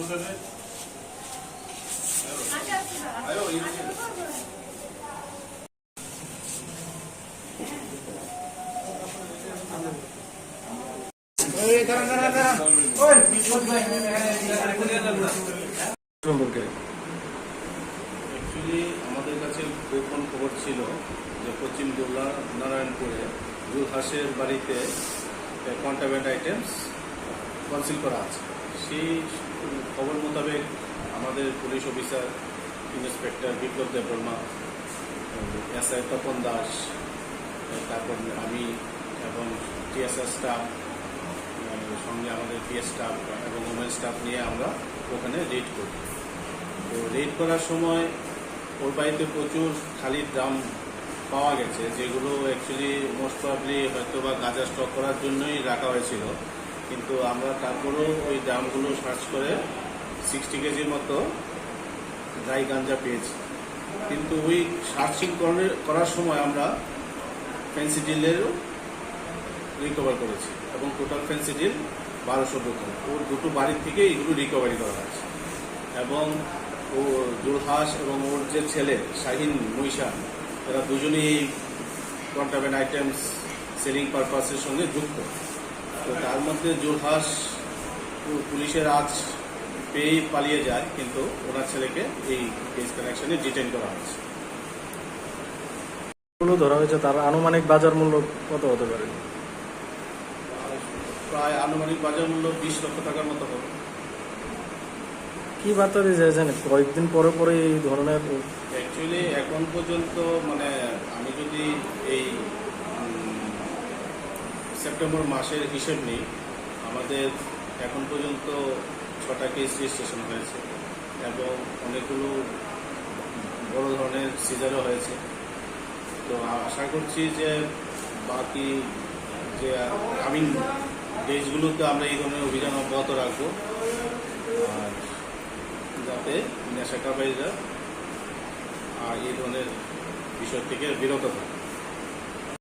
আমাদের কাছে গোপন খবর ছিল যে পশ্চিম জেলা নারায়ণপুরে জুলহাসের বাড়িতে কন্ট্রাব্যান্ড আইটেমস কনসিল করা আছে। সেই খবর মোতাবেক আমাদের পুলিশ অফিসার ইন্সপেক্টর বিপ্লব দেববর্মা, এসআই তপন দাস, তারপর আমি এবং টিএসআর স্টাফ, সঙ্গে আমাদের পিএস স্টাফ এবং ওমেন স্টাফ নিয়ে আমরা ওখানে রেড করি। তো রেড করার সময় ওর বাড়িতে প্রচুর খালি ড্রাম পাওয়া গেছে, যেগুলো অ্যাকচুয়ালি মোস্ট প্রবলি হয়তো বা গাঁজা স্টক করার জন্যই রাখা হয়েছিল। কিন্তু আমরা তারপরেও ওই ড্রামগুলো সার্চ করে 60 কেজির মতো ড্রাই গাঁজা পেয়েছি। কিন্তু ওই সার্চিং করার সময় আমরা ফেন্সিডিলেরও রিকভার করেছি এবং টোটাল ফেন্সিডিল 1200 বোতল ওর দুটো বাড়ির থেকে এগুলো রিকভারি করা হয়েছে। এবং ও জুলহাস এবং ওর যে ছেলে শাহিন মৈশা, এরা দুজনেই এই কন্ট্রাব্যান্ড আইটেমস সেলিং পারপাসের সঙ্গে যুক্ত। তো তার মধ্যে জুলহাস পুলিশের আজ পেয়েই পালিয়ে যায়, কিন্তু ওনার ছেলেকে এই কেস কানেকশনে ডিটেইন করা হয়েছে। ধরা হয়েছে, তার আনুমানিক বাজার মূল্য কত হতে পারে? প্রায় আনুমানিক বাজার মূল্য 20 লক্ষ টাকার মতো হবে। কি বার্তা দিয়ে যাচ্ছেন কয়েকদিন পরে পরে এই ধরনের? অ্যাকচুয়ালি এখন পর্যন্ত মানে আমি যদি এই সেপ্টেম্বর মাসের হিসেব নিই, আমাদের এখন পর্যন্ত 6টা কেস রেজিস্ট্রেশন হয়েছে এবং অনেকগুলো বড় ধরনের সিজারও হয়েছে। তো আশা করছি যে বাকি যে কামিং ডেজগুলোতে আমরা এই ধরনের অভিযান অব্যাহত রাখবো, আর যাতে নেশাকারীরা আর এই ধরনের বিষয় থেকে বিরত থাকে।